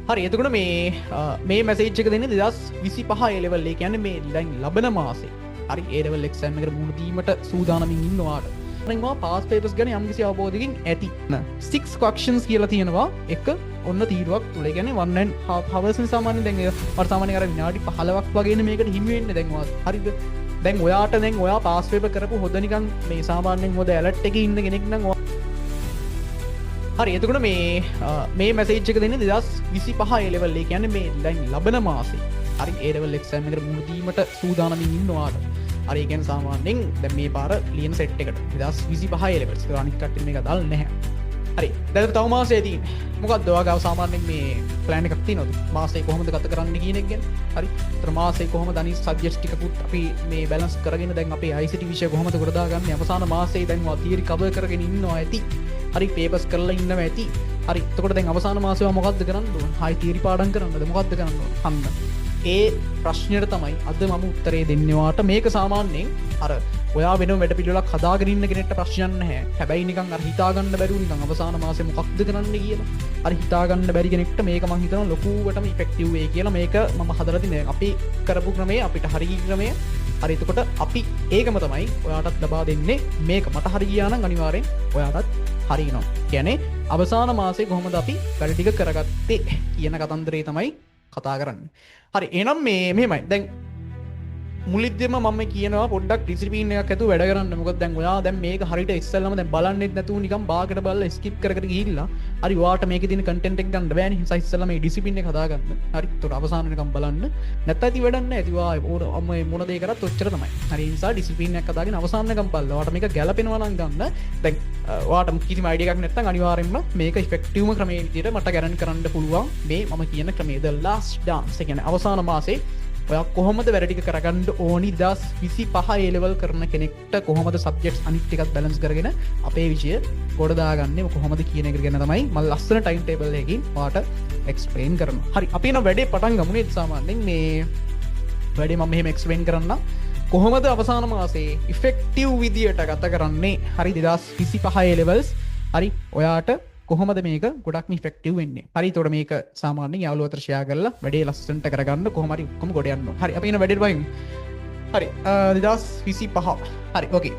හරි එතකොට මේ මැසේජ් එක දෙන්නේ 2025 A level එක කියන්නේ මේ දැන් ලබන මාසේ. හරි A level exam එකට මුහුණ දීමට සූදානමින් ඉන්නවාට. මම පාස් පේපර්ස් ගැන යම්කිසි අවබෝධයකින් ඇති. 6 questions කියලා තියෙනවා. එක ඔන්න තීරුවක් තුල. ඒ කියන්නේ 1.5 hours නේ සාමාන්‍යයෙන් දැන් මට සාමාන්‍යයෙන් අර විනාඩි 15ක් වගේනේ මේකට හිමි වෙන්නේ දැන් වාස්. හරිද? දැන් ඔයාට දැන් ඔයා පාස් පේපර් කරපු හොද නිකන් මේ සාමාන්‍යයෙන් හොද ඇලර්ට් එකේ ඉන්න කෙනෙක් නම් හරි එතකොට මේ මැසේජ් එක දෙන්නේ 2025 A level එක කියන්නේ මේ දැන් ලබන මාසේ. හරි A level exam එකට මුහුණ දීමට සූදානමින් ඉන්නවාට. හරි ඒ කියන්නේ සාමාන්‍යයෙන් දැන් මේ පාර ලියන සෙට් එකට 2025 A levels ඒක අනිත් කට්ටිය මේක දාලා නැහැ. හරි දැන් තව මාසෙ තියෙන්නේ. මොකක්ද ඔයාගාව සාමාන්‍යයෙන් මේ ප්ලෑන් එකක් තියෙනවද? මාසෙ කොහොමද ගත කරන්න කියන එක ගැන. හරි. ඒතර මාසෙ කොහොමද අනිත් සබ්ජෙක්ට්ස් ටිකකුත් අපි මේ බැලන්ස් කරගෙන දැන් අපේ ICT විෂය කොහොමද කොට දාගන්නේ? අවසාන මාසෙ දැන් ඔයා තියරි කවර් කරගෙන ඉන්නවා ඇති. හරි පේපර්ස් කරලා ඉන්නවා ඇති. හරි. එතකොට දැන් අවසාන මාසෙ ඔයා මොකද්ද කරන්න ඕන? හයි තියරි පාඩම් කරන්නද? මොකද්ද කරන්න ඕන? අන්න. ඒ ප්‍රශ්නයට තමයි අද මම උත්තරේ දෙන්නේ වාට. මේක සාමාන්‍යයෙන් අර ඔයා වෙන වැඩ පිළිවෙලක් හදාගෙන ඉන්න කෙනෙක්ට ප්‍රශ්නයක් නැහැ. හැබැයි නිකන් අර හිතා ගන්න බැරුව නිකන් අවසාන මාසෙ මොකක්ද කරන්න කියලා. අර හිතා ගන්න බැරි කෙනෙක්ට මේක මම හිතනවා ලොකුවටම ඉෆෙක්ටිව් වෙයි කියලා. මේක මම හදලා තින්නේ. අපි කරපු ක්‍රමය අපිට හරි ක්‍රමය. හරි එතකොට අපි ඒකම තමයි ඔයාටත් ලබා දෙන්නේ. මේක මට හරි ගියා නම් අනිවාර්යෙන් ඔයාටත් හරියනවා. කියන්නේ අවසාන මාසේ කොහොමද අපි වැඩ ටික කරගත්තේ කියන කතන්දරේ තමයි කතා කරන්න. හරි එහෙනම් මෙහෙමයි. දැන් මුලින්දම මම කියනවා පොඩ්ඩක් ඩිසිප්ලින් එකක් ඇතුව වැඩ කරන්න. මොකද දැන් ඔයා දැන් මේක හරියට ඉස්සෙල්ලාම දැන් බලන්නෙත් නැතුව නිකන් බාගට බලලා ස්කිප් කර කර ගිහිල්ලා හරි ඔයාට මේකේ තියෙන කන්ටෙන්ට් එක ගන්න බෑනේ. ඒ නිසා ඉස්සෙල්ලා මේ ඩිසිප්ලින් එක හදාගන්න. හරි. ඒතකොට අවසාන වෙනකම් බලන්න. නැත්නම් ඇති වැඩක් නැහැ. ඒවා මොන දේ කරත් ඔච්චර තමයි. හරි. ඒ නිසා ඩිසිප්ලින් එකක් හදාගෙන අවසාන වෙනකම් බලලා ඔයාට මේක ගැලපෙනවා නම් ගන්න. දැන් ඔයාට කිසිම අයිඩියා එකක් නැත්නම් අනිවාර්යෙන්ම මේක ඉෆෙක්ටිව්ම ක්‍රමයේ විදිහට මට ගැරන්ටි කරන්න පුළුවන්. මේ මම කියන ක්‍රමය the last dance. ඒ කියන්නේ අවසාන මාසේ ඔයා කොහොමද වැඩ ටික කරගන්න ඕනි 2025 A level කරන කෙනෙක්ට කොහොමද සබ්ජෙක්ට්ස් අනිත් ටිකත් බැලන්ස් කරගෙන අපේ විෂය ගොඩ දාගන්නේ කොහොමද කියන එක ගැන තමයි මම ලස්සන ටයිම් ටේබල් එකකින් ඔයාට එක්ස්ප්ලেইন කරනවා. හරි අපි නම් වැඩේ පටන් ගමු නේද? සාමාන්‍යයෙන් මේ වැඩේ මම මෙහෙම එක්ස්ප්ලেইন කරන්න කොහොමද අවසාන මාසේ ඉෆෙක්ටිව් විදියට ගත කරන්නේ. හරි 2025 A levels හරි ඔයාට කොහොමද මේක ගොඩක් ඉෆෙක්ටිව් වෙන්නේ. හරි ඒතකොට මේක සාමාන්‍යයෙන් යාළුවෝ අතර ෂෙයා කරලා වැඩේ ලස්සනට කරගන්න කොහොම හරි ඔක්කොම ගොඩ යන්න ඕන. හරි අපි එන වැඩේට වයින්. හරි 2025 හරි ඕකේ.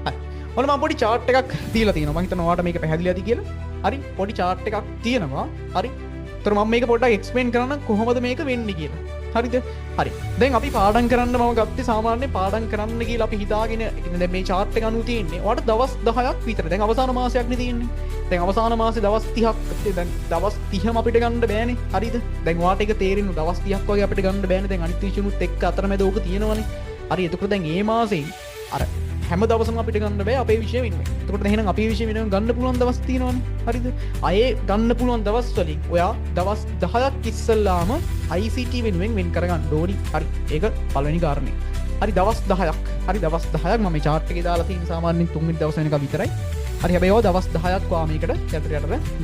හරි ඔන්න මම පොඩි chart එකක් දීලා තියෙනවා. මම හිතනවා ඔයාලට මේක පැහැදිලි ඇති කියලා. හරි පොඩි chart එකක් තියෙනවා. හරි ඒතර මම මේක පොඩ්ඩක් එක්ස්ප්ලেইন කරන්න කොහොමද මේක වෙන්නේ කියලා. හරිද? හරි දැන් අපි පාඩම් කරන්න මම ගත්තේ සාමාන්‍ය පාඩම් කරන්න කියලා අපි හිතාගෙන දැන් මේ chart එක අනුව තියෙන්නේ. ඔයාලට දවස් 10ක් විතර. දැන් අවසාන මාසයක් නේ තියෙන්නේ. දැන් අවසාන මාසේ දවස් 30ක් දැන් දවස් 30ම අපිට ගන්න බෑනේ. හරිද? දැන් ඔයාට ඒක තේරෙන්නේ දවස් 30ක් වගේ අපිට ගන්න බෑනේ. දැන් අනිත් විෂයනුත් එක්ක අතරමැද ඕක තියෙනවනේ. හරි එතකොට දැන් මේ මාසේ අර හැම දවසම අපිට ගන්න බෑ අපේ විෂය වෙනුවෙන්. එතකොට එහෙනම් අපේ විෂය වෙනුවෙන් ගන්න පුළුවන් දවස් තියෙනවනේ. හරිද? අයේ ගන්න පුළුවන් දවස් වලින් ඔයා දවස් 10ක් ඉස්සල්ලාම ICT වෙනුවෙන් වෙන් කරගන්න ඕනි. හරි. ඒක පළවෙනි කාරණේ. හරි දවස් 10ක්. හරි දවස් 10ක් මම මේ chart එකේ දාලා තියෙන සාමාන්‍යයෙන් 3 වෙනි දවස් වෙනකම් විතරයි. හරි හැබැයි ඔය දවස් 10ක් වා මේකට යටට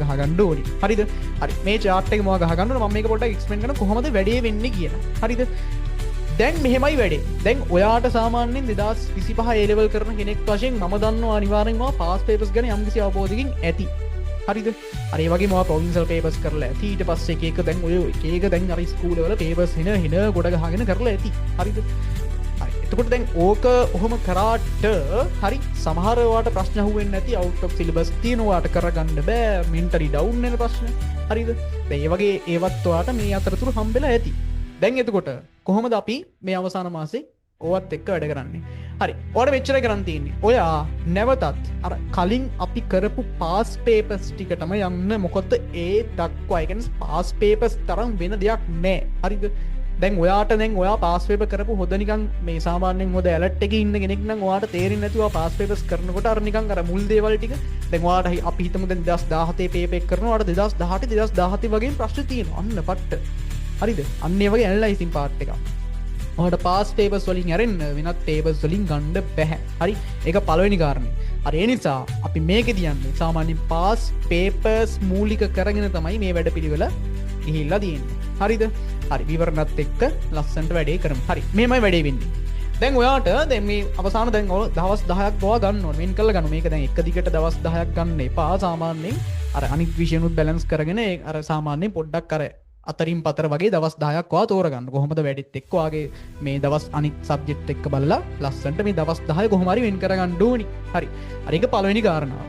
ගහ ගන්න ඕනි. හරිද? හරි මේ chart එක මම ගහ ගන්න ඕන. මම මේක පොඩ්ඩක් එක්ස්ප්ලেইন කරන කොහොමද වැඩේ වෙන්නේ කියලා. හරිද? දැන් මෙහෙමයි වැඩේ. දැන් ඔයාට සාමාන්‍යයෙන් 2025 A level කරන කෙනෙක් වශයෙන් මම දන්නවා අනිවාර්යෙන්ම පාස් පේපර්ස් ගැන යම්කිසි අවබෝධයකින් ඇති. හරිද? අර ඒ වගේම ඔයා ප්‍රොවින්ෂල් පේපර්ස් කරලා ඇති. ඊට පස්සේ එක දැන් ඔය එක දැන් අර ස්කූල් වල පේපර්ස් හින ගොඩ ගහගෙන කරලා ඇති. හරිද? හරි. එතකොට දැන් ඕක ඔහොම කරාට හරි සමහර ඔයාට ප්‍රශ්න අහුවෙන්නේ නැති out of syllabus තියෙන ඔයාට කරගන්න බෑ mentally down වෙන ප්‍රශ්න. හරිද? දැන් ඒ වගේ ඒවත් ඔයාට මේ අතරතුර හම්බෙලා ඇති. දැන් එතකොට කොහොමද අපි මේ අවසාන මාසේ ඕවත් එක්ක වැඩ කරන්නේ? හරි. ඔයාලා මෙච්චරයි කරන් තියෙන්නේ. ඔයා නැවතත් අර කලින් අපි කරපු පාස් පේපර්ස් ටිකටම යන්න. මොකද ඒ දක්වා ඒ කියන්නේ පාස් පේපර්ස් තරම් වෙන දෙයක් නැහැ. හරිද? දැන් ඔයාට දැන් ඔයා පාස් පේපර් කරපු හොද නිකන් මේ සාමාන්‍යයෙන් හොද ඇලර්ට් එකේ ඉන්න කෙනෙක් නම් ඔයාට තේරෙන්නේ නැතුව පාස් පේපර්ස් කරනකොට අර නිකන් අර මුල් දේවල් ටික දැන් ඔයාට අපි හිතමු දැන් 2017 පේපර් එක කරනවා. ඔයාට 2018 2017 වගේම ප්‍රශ්න තියෙනවා. අන්න පට්ට. හරිද? අන්න ඒ වගේ ඇනලයිසින් පාර්ට් එකක්. ඔයාට පාස් පේපර්ස් වලින් ඇරෙන්න වෙනත් පේපර්ස් වලින් ගන්න බෑ. හරි? ඒක පළවෙනි කාරණේ. හරි ඒ නිසා අපි මේකෙදී යන්නේ සාමාන්‍යයෙන් පාස් පේපර්ස් මූලික කරගෙන තමයි මේ වැඩපිළිවෙල ගිහිල්ලා තියෙන්නේ. හරිද? හරි විවරණත් එක්ක ලස්සනට වැඩේ කරමු. හරි මේමයි වැඩේ වෙන්නේ. දැන් ඔයාට දැන් මේ අවසාන දැන් දවස් 10ක් ගෝවා ගන්න ඕනේ. වෙන් කරලා ගන්න. මේක දැන් එක දිගට දවස් 10ක් ගන්න එපා. සාමාන්‍යයෙන් අර අනිත් විෂයනුත් බැලන්ස් කරගෙන අර සාමාන්‍යයෙන් පොඩ්ඩක් කර අතරින් පතර වගේ දවස් 10ක් වා තෝරගන්න. කොහොමද වැඩිත් එක්ක වාගේ මේ දවස් අනිත් සබ්ජෙක්ට් එක්ක බලලා ලස්සන්ට මේ දවස් 10 කොහොම හරි වෙන් කරගන්න ඕනි. හරි. අර ඒක පළවෙනි කාරණාව.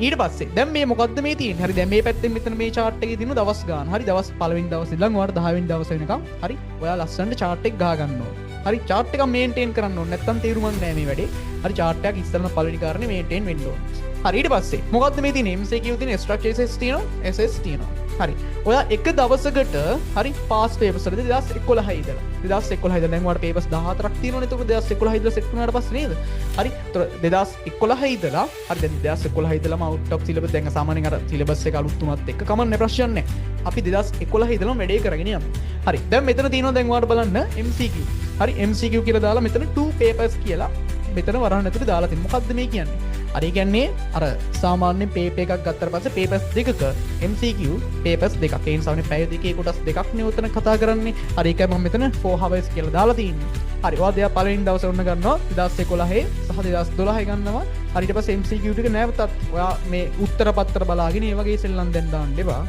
ඊට පස්සේ දැන් මේ මොකද්ද මේ තියෙන්නේ? හරි දැන් මේ පැත්තෙන් මෙතන මේ chart එකේ තියෙන දවස් ගන්න. හරි දවස් පළවෙනි දවස් ඉඳන් ඔයාලට 10 වෙනි දවස් වෙනකම් හරි ඔයා ලස්සනට chart එක ගහ ගන්න ඕන. හරි chart එක මේන්ටේන් කරන්න ඕන. නැත්තම් තේරුමක් නැහැ මේ වැඩේ. හරි chart එකක් ඉස්සරම පළවෙනි කාරණේ මේන්ටේන් වෙන්න ඕන. හරි ඊට පස්සේ මොකද්ද මේ තියෙන්නේ? MCQ තියෙන structure SS තියෙනවා SS තියෙනවා. හරි ඔයා එක දවසකට හරි පාස් පේපර්ස් වල 2011 ඉඳලා 2011 ඉඳලා දැන් ඔයාලට පේපර්ස් 14ක් තියෙනවනේ. ඒක 2011 ඉඳලා සෙට් වුණාට පස්සේ නේද? හරි. ඒතර 2011 ඉඳලා හරි දැන් 2011 ඉඳලාම out of syllabus දැන් සාමාන්‍යයෙන් අර syllabus එක අලුත් තුනත් එක්ක කමන්නේ ප්‍රශ්න නැහැ. අපි 2011 ඉඳලාම වැඩේ කරගෙන යමු. හරි. දැන් මෙතන තියෙනවා දැන් ඔයාලට බලන්න MCQ. හරි MCQ කියලා දාලා මෙතන 2 papers කියලා මෙතන වරහන් ඇතුලේ දාලා තියෙනවා. මොකද්ද මේ කියන්නේ? අර ඒ කියන්නේ අර සාමාන්‍ය පේපර් එකක් ගත්තට පස්සේ papers දෙකක MCQ papers දෙකක්. ඒ නිසා මේ පැය දෙකේ කොටස් දෙකක් නේ උතන කතා කරන්නේ. හරි ඒකයි මම මෙතන 4 hours කියලා දාලා තියෙන්නේ. හරි ඔයා දෙයක් පළවෙනි දවසේ ඔන්න ගන්නවා 2011 සහ 2012 ගන්නවා. හරි ඊට පස්සේ MCQ ටික නැවතත් ඔයා මේ උත්තර පත්‍ර බලාගෙන ඒ වගේ සෙල්ලම් දැන් දාන්න එපා.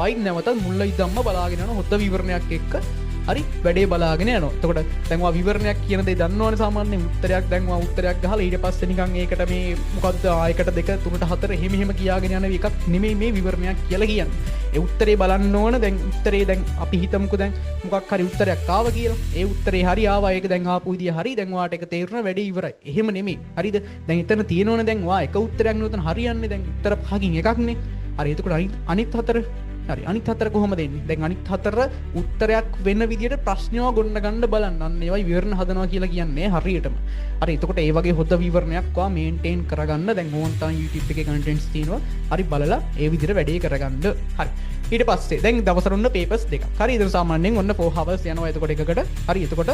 ආයිත් නැවතත් මුල්ල ඉදම්ම බලාගෙන යන හොද්ද විවරණයක් එක්ක හරි වැඩේ බලාගෙන යනවා. එතකොට දැන් ඔයා විවරණයක් කියන දේ දන්නවනේ සාමාන්‍යයෙන් උත්තරයක් දැන් ඔයා උත්තරයක් ගහලා ඊට පස්සේ නිකන් ඒකට මේ මොකද්ද ආයකට 2 3ට 4 එහෙම කියාගෙන යන එකක් නෙමෙයි මේ විවරණයක් කියලා කියන්නේ. ඒ උත්තරේ බලන්න ඕන. දැන් උත්තරේ දැන් අපි හිතමුකෝ දැන් මොකක් හරි උත්තරයක් ආවා කියලා. ඒ උත්තරේ හරි ආවා. ඒක දැන් ආපු විදිය හරි. දැන් ඔයාට ඒක තේරුණා වැඩේ ඉවරයි. එහෙම නෙමෙයි. හරිද? දැන් එතන තියෙනවනේ දැන් ඔයා එක උත්තරයක් නේ උතන හරියන්නේ. දැන් උත්තර පහකින් එකක්නේ. හරි එතකොට අනිත් 4 හරි අනිත් 4 කොහොමද එන්නේ? දැන් අනිත් 4 උත්තරයක් වෙන විදියට ප්‍රශ්නව ගොන්න ගන්න බලන්න. අන්න ඒවයි විවරණ හදනවා කියලා කියන්නේ හරියටම. හරි එතකොට ඒ වගේ හොද විවරණයක් වා මේන්ටේන් කරගන්න දැන් ඕන් තරම් YouTube එකේ කන්ටෙන්ට්ස් තියෙනවා. හරි බලලා ඒ විදියට වැඩේ කරගන්න. හරි. ඊට පස්සේ දැන් දවසට ඔන්න papers දෙකක්. හරි ඉතින් සාමාන්‍යයෙන් ඔන්න 4 hours යනවා. එතකොට එකකට හරි එතකොට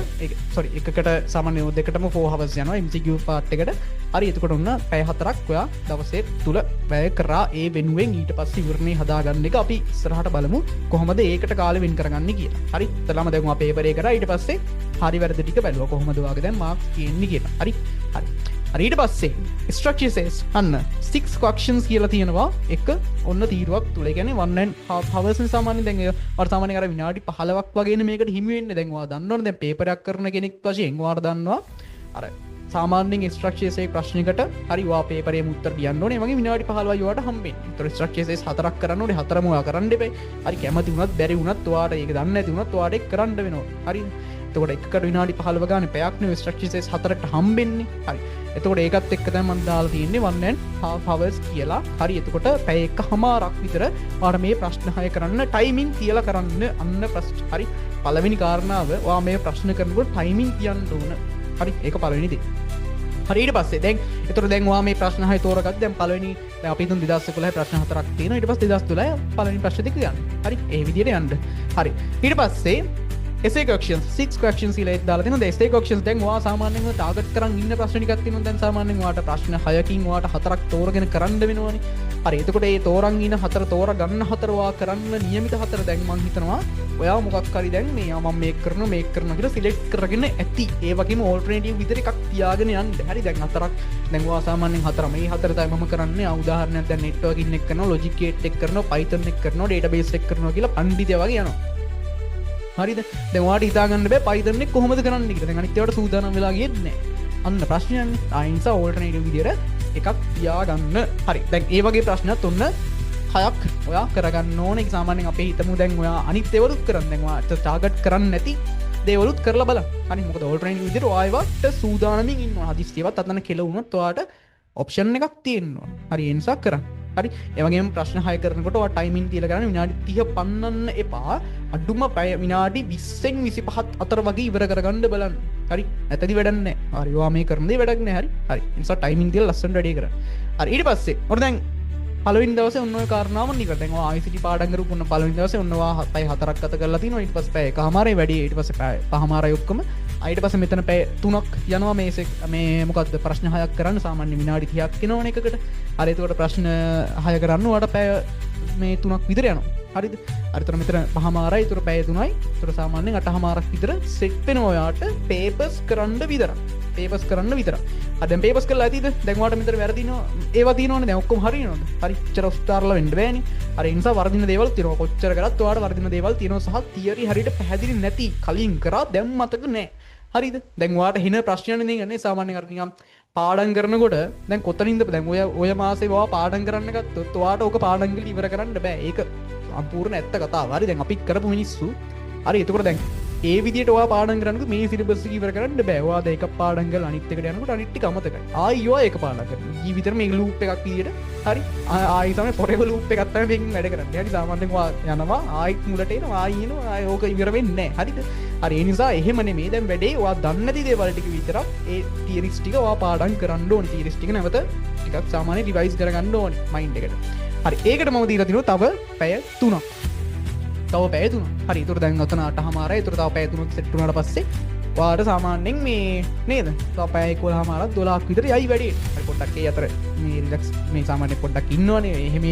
එකකට සාමාන්‍යයෙන් දෙකටම 4 hours යනවා MCQ part එකට. හරි එතකොට ඔන්න පැය 4ක් ඔයා දවසේ තුල වැය කරා. ඒ වෙනුවෙන් ඊට පස්සේ විවරණේ හදාගන්න එක අපි ඉස්සරහට බලමු කොහොමද ඒකට කාලෙ වෙන් කරගන්නේ කියලා. හරි එතලම දැන් ඔයා පේපර් එක කරා. ඊට පස්සේ හරි වැරදි ටික බැලුවා කොහොමද ඔයාගේ දැන් මාක්ස් තියෙන්නේ කියලා. හරි හරි ඊට පස්සේ structure says අන්න 6 questions කියලා තියෙනවා එක ඔන්න තීරුවක් තුල. ඒ කියන්නේ 1.5 hours නේ සාමාන්‍යයෙන් දැන් ඔයාලා සාමාන්‍යයෙන් අර විනාඩි 15ක් වගේනේ මේකට හිමි වෙන්නේ. දැන් ඔයා දන්නවනේ දැන් පේපර් එකක් කරන කෙනෙක් වශයෙන් ඔයාලා දන්නවා අර සාමාන්‍යයෙන් structure says ප්‍රශ්නයකට හරි ඔයා පේපරේම උත්තර ලියන්න ඕනේ. ඒ වගේ විනාඩි 15යි ඔයාට හම්බෙන්නේ. ඒතර structure says 4ක් කරන්න ඕනේ. 4ම ඔයා කරන්න එපා. හරි කැමති වුණත් බැරි වුණත් ඔයාට ඒක දන්නේ නැති වුණත් ඔයාට ඒක කරන්න වෙනවා. හරිද? එතකොට එකකට විනාඩි 15 ගානේ පැයක් නෙවෙයි structure says 4ට හම්බෙන්නේ. හරි. එතකොට ඒකත් එක්ක තමයි මම දාලා තියෙන්නේ 1.5 hours කියලා. හරි එතකොට පැය එකමාරක් විතර ඔයාලා මේ ප්‍රශ්න 6 කරන්න ටයිමින් තියලා කරන්න. අන්න ප්‍රශ්න හරි පළවෙනි කාරණාව ඔයා මේ ප්‍රශ්න කරනකොට ටයිමින් තියන්න ඕන. හරි ඒක පළවෙනි දේ. හරි ඊට පස්සේ දැන් එතකොට දැන් ඔයා මේ ප්‍රශ්න 6 තෝරගත්ත. දැන් පළවෙනි දැන් අපි හිතමු 2011 ප්‍රශ්න 4ක් තියෙනවා. ඊට පස්සේ 2012 පළවෙනි ප්‍රශ්න දෙක යන්න. හරි ඒ විදිහට යන්න. හරි ඊට පස්සේ essay questions 6 questions කියලා දාලා තියෙනවා. essay questions දැන් ඔයා සාමාන්‍යයෙන් ටාගට් කරන් ඉන්න ප්‍රශ්න ටිකක් තියෙනවා. දැන් සාමාන්‍යයෙන් ඔයාට ප්‍රශ්න 6කින් ඔයාට 4ක් තෝරගෙන කරන්න වෙනවනේ. හරි එතකොට මේ තෝරන් ඉන්න 4 තෝරගන්න 4 ඔයා කරන්න નિયમિત 4 දැන් මම හිතනවා ඔයා මොකක් හරි දැන් මේ මම මේක කරනවා කියලා සිලෙක්ට් කරගෙන ඇති. ඒ වගේම ඕල්ටර්නේටිව් විතර එකක් තියාගෙන යන්න. හරි දැන් 4ක් දැන් ඔයා සාමාන්‍යයෙන් 4 මේ 4 තමයි මම කරන්නේ. උදාහරණයක් දැන් networking එක කරනවා, logic gate එක කරනවා, python එක කරනවා, database එක කරනවා කියලා පණ්ඩිතය වගේ යනවා. හරිද? දැන් ඔයාට හිතා ගන්න බෑ Python එක කොහොමද කරන්න කියලා. දැන් අනිත් ඒවාට සූදානම් වෙලා ගියෙත් නෑ. අන්න ප්‍රශ්නයන්නේ. ආ නිසා ඕල්ටර්නේටිව් විදියට එකක් තියාගන්න. හරි. දැන් ඒ වගේ ප්‍රශ්නත් ඔන්න 6ක් ඔයා කරගන්න ඕනේ. ඒක සාමාන්‍යයෙන් අපි හිතමු දැන් ඔයා අනිත් ඒවලුත් කරන්න. දැන් ඔයාට ටාගට් කරන්න නැති දේවලුත් කරලා බලන්න. හරි මොකද ඕල්ටර්නේටිව් විදියට ඔයාවට සූදානමින් ඉන්නවා. හදිස්සියවත් අතන කෙල වුණොත් ඔයාට ඔප්ෂන් එකක් තියෙනවා. හරි ඒ නිසා කරන්න. හරි ඒ වගේම ප්‍රශ්න 6 කරනකොට ඔයා ටයිමින් තියලා කරන්න විනාඩි 30 පන්නන්න එපා. අඩුම පැය විනාඩි 20න් 25ත් අතර වගේ ඉවර කරගන්න බලන්න. හරි නැතදි වැඩක් නැහැ. හරි ඔයා මේ කරන දේ වැඩක් නැහැ. හරි ඒ නිසා ටයිමින් තියලා ලස්සනට වැඩේ කරන්න. හරි ඊට පස්සේ ඔන්න දැන් පළවෙනි දවසේ ඔන්න ඔය කාරණාව නිකන් දැන් ඔයා ICT පාඩම් කරපු ඔන්න පළවෙනි දවසේ ඔන්න ඔයා පැය 4ක් ගත කරලා තිනවා. ඊට පස්සේ පැය එකමාරයි වැඩි. ඊට පස්සේ පැය පහමාරයි ඔක්කොම. ඊට පස්සේ මෙතන පැය 3ක් යනවා මේ මොකද්ද ප්‍රශ්න 6ක් කරන්න. සාමාන්‍ය විනාඩි 30ක් එනවනේ එකකට. හරි එතකොට ප්‍රශ්න 6 කරන්න ඔයාට පැය මේ 3ක් විතර යනවා. හරිද? හරිතර මෙතන පහමාරයි. ඊටර පැය 3යි. ඊටර සාමාන්‍යයෙන් 8මාරක් විතර සෙට් වෙනවා ඔයාට පේපර්ස් කරන්න විතරක්. පේපර්ස් කරන්න විතරක්. දැන් පේපර්ස් කරලා ඇතිද දැන් ඔයාලට මෙතන වැරදිනවා ඒවා තියෙනවනේ දැන් ඔක්කොම හරියනවද හරි ඉච්චර උස්තාරලා වෙන්න බෑනේ අර ඒ නිසා වර්ධින දේවල් තියෙනවා කොච්චර කරත් ඔයාලට වර්ධින දේවල් තියෙනවා සහ තියරි හරියට පැහැදිලි නැති කලින් කරා දැන් මතක නැහැ හරිද දැන් ඔයාලට හින ප්‍රශ්නයනේ නේ සාමාන්‍යයෙන් අර නිකන් පාඩම් කරනකොට දැන් කොතනින්ද දැන් ඔය මාසේ ඔයා පාඩම් කරන්න ගත්තොත් ඔයාට ඕක පාඩම් කරලා ඉවර කරන්න බෑ ඒක සම්පූර්ණ ඇත්ත කතාව හරි දැන් අපි කරපු මිනිස්සු හරි එතකොට දැන් ඒ විදිහට ඔයා පාඩම් කරනකොට මේ සිලබස් එක ඉවර කරන්න බෑ ඔයා දැන් එක පාඩම් කරලා අනිත් එකට යනකොට අනිත් ටික අමතකයි ආයි ඔයා ඒක පාඩම් කරනවා ජීවිතේම මේ ලූප් එකක් විදිහට හරි ආයි තමයි forever loop එකක් තමයි මේකෙන් වැඩ කරන්නේ හරි සාමාන්‍යයෙන් ඔයා යනවා ආයිත් මුලට එනවා ආයි එනවා ආයි ඕක ඉවර වෙන්නේ නැහැ හරිද හරි ඒ නිසා එහෙම නෙමෙයි දැන් වැඩේ ඔයා දන්නේ නැති දේවල් ටික විතරක් ඒ තියරිස් ටික ඔයා පාඩම් කරන්න ඕනේ තියරිස් ටික නැවත ටිකක් සාමාන්‍ය රිවයිස් කරගන්න ඕනේ මයින්ඩ් එකට හරි ඒකට මම දීලා තිනවා තව පැය 3ක් තව පැය 3ක් හරි ඒතර දැන් ඔතන 8:00මාරයි ඒතර තව පැය 3ක් සෙට් වුණාට පස්සේ ඔයාට සාමාන්‍යයෙන් මේ නේද තව පැය 11:00මාරක් 12ක් විතර යයි වැඩේ හරි පොඩ්ඩක් ඒ අතර මේ රිලැක්ස් මේ සාමාන්‍ය පොඩ්ඩක් ඉන්නවනේ එහෙම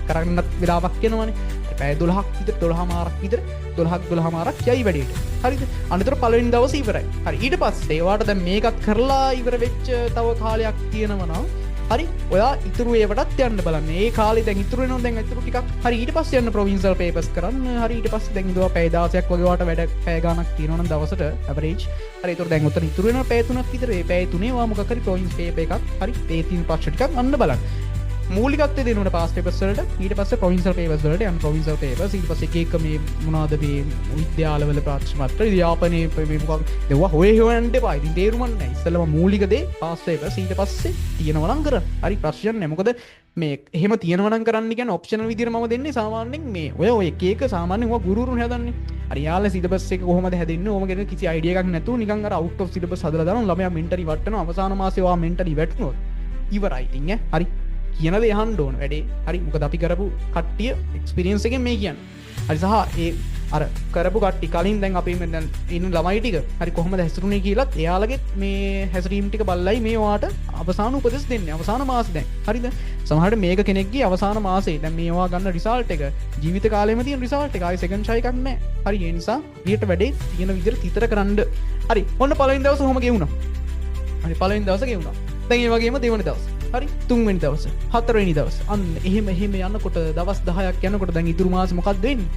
කරගන්නත් වෙලාවක් යනවනේ පැය 12ක් විතර 12:00මාරක් විතර 12:00මාරක් යයි වැඩේට හරිද අනිතර පළවෙනි දවසේ ඉවරයි හරි ඊට පස්සේ ඔයාට දැන් මේකත් කරලා ඉවර වෙච්ච තව කාලයක් තියෙනවා නම් හරි ඔයා ඉතුරු ඒවටත් යන්න බලන්න ඒ කාලේ දැන් ඉතුරු වෙනවා දැන් ඉතුරු ටිකක් හරි ඊට පස්සේ යන්න ප්‍රොවින්ෂල් පේපර්ස් කරන්න හරි ඊට පස්සේ දැන් ඉඳලා පැය 16ක් වගේ වට වැඩ පැය ගාණක් තියෙනවා නම් දවසට ඇවරේජ් හරි ඒතර දැන් උතන ඉතුරු වෙනවා පැය 3ක් විතර ඒ පැය 3 ඔයා මොකක් හරි ප්‍රොවින්ස් පේපර් එකක් හරි ඒ තියෙන ප්‍රශ්න ටිකක් අන්න බලන්න මූලිකත්වය දෙනවනේ පාස් පේපර්ස් වලට ඊට පස්සේ ප්‍රොවින්ෂල් පේපර්ස් වලට යන්න ප්‍රොවින්ෂල් පේපර්ස් ඊට පස්සේ එක එක මේ මොනවාද මේ විද්‍යාලවල ප්‍රශ්න පත්‍ර ව්‍යාපනයේ මේ මොකක්ද ඒවා හොය හොයන්න එපා ඉතින් තේරුමක් නැහැ ඉස්සෙල්ලාම මූලික දේ පාස් පේපර්ස් ඊට පස්සේ තියෙනවා නම් කරන්න හරි ප්‍රශ්න නැහැ මොකද මේ එහෙම තියෙනවා නම් කරන්න කියන්නේ ඔප්ෂනල් විදියට මම දෙන්නේ සාමාන්‍යයෙන් මේ ඔය එක එක සාමාන්‍යයෙන් ඔය ගුරුවරුන් හදන්නේ හරි යාළුවා සිලබස් එක කොහොමද හැදෙන්නේ ඕම ගැන කිසි අයිඩියා එකක් නැතුව නිකන් අර අවුට් ඔෆ් සිලබස් හදලා දානවා ළමයා මෙන්ටලි වටනවා අවසාන මාසේ ඔයා මෙන්ටලි වැටුනොත් ඉවරයි ඉතින් හරි කියන දේ අහන්න ඕන වැඩේ හරි මොකද අපි කරපු කට්ටිය එක්ස්පීරියන්ස් එකෙන් මේ කියන්නේ හරි සහ ඒ අර කරපු කට්ටිය කලින් දැන් අපි දැන් ඉන්න ළමයි ටික හරි කොහොමද හැසිරුනේ කියලාත් එයාලගේ මේ හැසිරීම් ටික බලලයි මේ ඔයාට අවසාන උපදෙස් දෙන්නේ අවසාන මාසේ දැන් හරිද සමහරවිට මේක කෙනෙක්ගේ අවසාන මාසේ දැන් මේ ඔයා ගන්න රිසල්ට් එක ජීවිත කාලෙම තියෙන රිසල්ට් එක ආයි සෙකන්ඩ් ෂයි එකක් නැහැ හරි ඒ නිසා ඊට වැඩේ තියෙන විදිහට තිතර කරන්න හරි ඔන්න පළවෙනි දවසේ කොහොම ගෙවුණා හරි පළවෙනි දවසේ ගෙවුණා දැන් ඒ වගේම දෙවෙනි දවසේ හරි තුන්වෙනි දවස හතරවෙනි දවස අන්න එහෙම යනකොට දවස් 10ක් යනකොට දැන් ඉතුරු මාසෙ මොකක්ද වෙන්නේ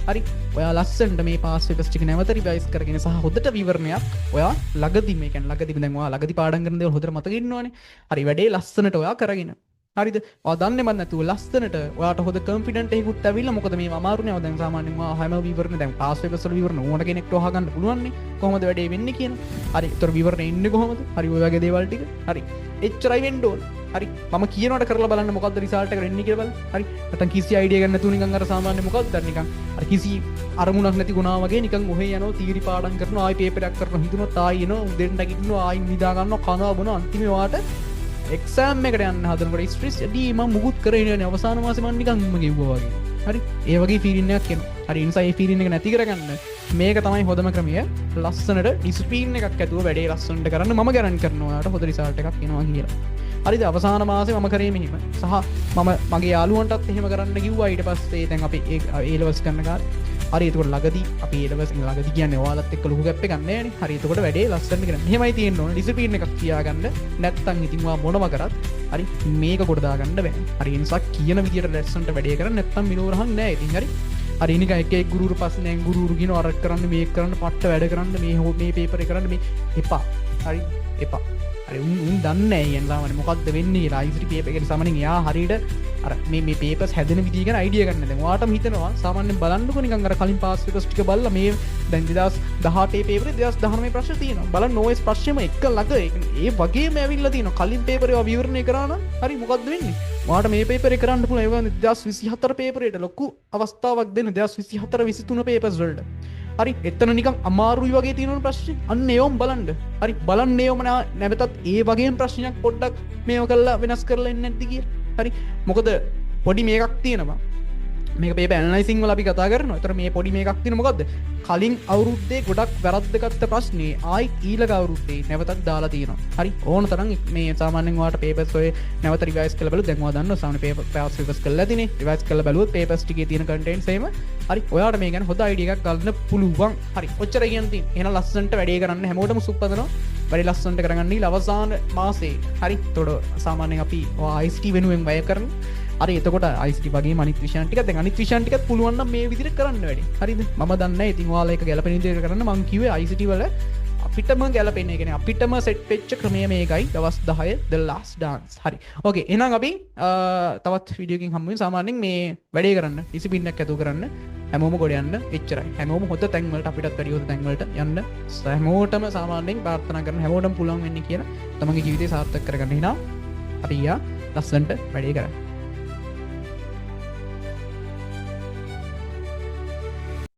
හරි ඔයා ලස්සනට මේ පාස් පේපර්ස් ටික නැවත රිවයිස් කරගෙන සහ හොඳට විවරණයක් ඔයා ළඟදී මේ කියන්නේ ළඟදී දැන් ඔයා ළඟදී පාඩම් කරන දේවල් හොඳට මතක ඉන්නවනේ හරි වැඩේ ලස්සනට ඔයා කරගෙන හරිද ඔයා දන්නේ මන් නැතුව ලස්සනට ඔයාට හොඳ කොන්ෆිඩන්ට් එකකුත් ඇවිල්ලා මොකද මේ අමාරුනේ දැන් සාමාන්‍යයෙන් ඔයා හැම විවරණ දැන් පාස් පේපර්ස් වල විවරණ ඕන කෙනෙක්ට අහගන්න පුළුවන් නේ කොහොමද වැඩේ වෙන්නේ කියන හරි ඒතර විවරණ එන්නේ කොහොමද හරි ඔය වගේ දේවල් ටික හරි එච්චරයි වෙන්න ඕන හරි මම කියනවට කරලා බලන්න මොකද්ද රිසල්ට් එක එන්නේ කියලා බලන්න හරි නැත්නම් කිසි අයිඩියා ගන්න නැතුව නිකන් අර සාමාන්‍ය මොකක්ද නිකන් අර කිසි අරමුණක් නැති ගුණා වගේ නිකන් ඔහෙ යනවා තීරි පාඩම් කරනවා ආයි පේපර් එකක් කරනවා හිතුනොත් ආයි එනවා උදෙන් නැගිටිනවා ආයි නිදා ගන්නවා කනවා බොනවා අන්තිමේ වාට එක්සෑම් එකට යන්න හදනකොට ස්ට්‍රෙස් ඇදී මම මුකුත් කරේ නෑනේ අවසාන මාසේ මම නිකන් ගෙව්වා වගේ හරි ඒ වගේ ෆීලින් එකක් එනවා හරි ඒ නිසා ඒ ෆීලින් එක නැති කරගන්න මේක තමයි හොඳම ක්‍රමය ලස්සනට ඩිසිප්ලින් එකක් ඇතුව වැඩේ ලස්සනට කරන්න මම ගැරන්ටි කරනවා ඔයාලට හොඳ රිසල්ට් එකක් එනවා කියලා හරිද අවසාන මාසේ මම කරේ මෙහෙම සහ මම මගේ යාළුවන්ටත් එහෙම කරන්න කිව්වා ඊට පස්සේ දැන් අපි ඒ ලෙවල්ස් කරන කාලේ හරි එතකොට ළඟදී අපි ඒ ලෙවල්ස් ළඟදී කියන්නේ ඔයාලත් එක්ක ලොකු ගැප් එකක් නැහැ නේ හරි එතකොට වැඩේ ලස්සනට කරන්න මෙහෙමයි තියෙන්න ඕන ඩිසිප්ලින් එකක් තියාගන්න නැත්තම් ඉතින් ඔයා මොනම කරත් හරි මේක කොට දාගන්න බෑ හරි ඒ නිසා කියන විදියට ලැස්සන්ට වැඩේ කරන්න නැත්තම් මිනෝරහන් නැහැ ඉතින් හරි හරි නිකන් එක ගුරුවරු පස්සේ දැන් ගුරුවරු කියන අර කරන්න මේක කරන්න පට්ට වැඩ කරන්න මේ පේපර් එක කරන්න මේ එපා හරි එපා උන් දන්නේ යන්සාමන මොකක්ද වෙන්නේ රයිසිටි පේපර් එකේ සාමාන්‍යයෙන් එයා හරියට අර මේ පේපර්ස් හැදෙන විදිය ගැන අයිඩියා ගන්න දැන් ඔයාටම හිතෙනවා සාමාන්‍යයෙන් බලන්නකො නිකන් අර කලින් පාස් පේපර්ස් ටික බලලා මේ දැන් 2018 පේපරේ 2019 ප්‍රශ්න තියෙනවා බලන්න OS ප්‍රශ්නෙම එක ළඟ ඒ වගේම ඇවිල්ලා තියෙනවා කලින් පේපරේ ඔයා විවරණය කරා නම් හරි මොකක්ද වෙන්නේ ඔයාට මේ පේපරේ කරන්න පුළුවන් ඒ වගේ 2024 පේපරේට ලොකු අවස්ථාවක් දෙන්න 2024 23 පේපර්ස් වලට හරි එතන නිකන් අමාරුයි වගේ තියෙන ප්‍රශ්නේ අන්න ඒවම බලන්න හරි බලන්න ඒවම නැවතත් ඒ වගේම ප්‍රශ්නයක් පොඩ්ඩක් මේව කරලා වෙනස් කරලා එන්නේ නැද්ද කියලා හරි මොකද පොඩි මේකක් තියෙනවා මේක පේපර් ඇනලයිසිං වල අපි කතා කරනවා. ඒතර මේ පොඩි මේකක් තියෙන මොකද්ද? කලින් අවුරුද්දේ ගොඩක් වැරද්දගත්ත ප්‍රශ්නේ ආයි ඊළඟ අවුරුද්දේ නැවතත් දාලා තියෙනවා. හරි ඕන තරම් මේ සාමාන්‍යයෙන් ඔයාලට පේපර්ස් ඔය නැවත රිවයිස් කරලා බලුවොත් දැන් ඔයා දන්නවා සාමාන්‍ය පේපර් පාස් රිවයිස් කරලා තියෙන්නේ. රිවයිස් කරලා බලුවොත් පේපර්ස් ටිකේ තියෙන කන්ටෙන්ට්ස් එහෙම හරි ඔයාලට මේ ගැන හොඳ අයිඩියා එකක් ගන්න පුළුවන්. හරි ඔච්චර කියන්න තියෙන්නේ. එහෙනම් ලස්සනට වැඩේ කරන්න හැමෝටම සුප්පදනවා. වැඩි ලස්සන්ට කරගන්නේ අවසාන මාසේ හරි තොඩ සාමාන්‍ය අපි ICT වෙනුවෙන් වැය කරන අර එතකොට ICT වගේ අනිත් විෂයන් ටික දැන් අනිත් විෂයන් ටිකත් පුළුවන් නම් මේ විදිහට කරන්න වැඩි හරිද මම දන්නේ ඉතින් ඔයාලා ඒක ගැලපෙන විදිහට කරන්න මං කිව්වේ ICT වල අපිටම ගැලපෙන්නේ කියන්නේ අපිටම සෙට් වෙච්ච ක්‍රමය මේකයි දවස් 10 the last dance හරි ඕකේ එහෙනම් අපි තවත් වීඩියෝ එකකින් හම්බ වෙමු සාමාන්‍යයෙන් මේ වැඩේ කරන්න ඩිසිප්ලින් එකක් ඇතුව කරන්න හැමෝම ගොඩ යන්න එච්චරයි හැමෝම හොඳ තැන් වලට අපිටත් වැඩි හොඳ තැන් වලට යන්න හැමෝටම සාමාන්‍යයෙන් ප්‍රාර්ථනා කරන හැමෝටම පුළුවන් වෙන්නේ කියලා තමන්ගේ ජීවිතේ සාර්ථක කරගන්න හිනා අපි යා ලස්සන්ට වැඩේ කරන්න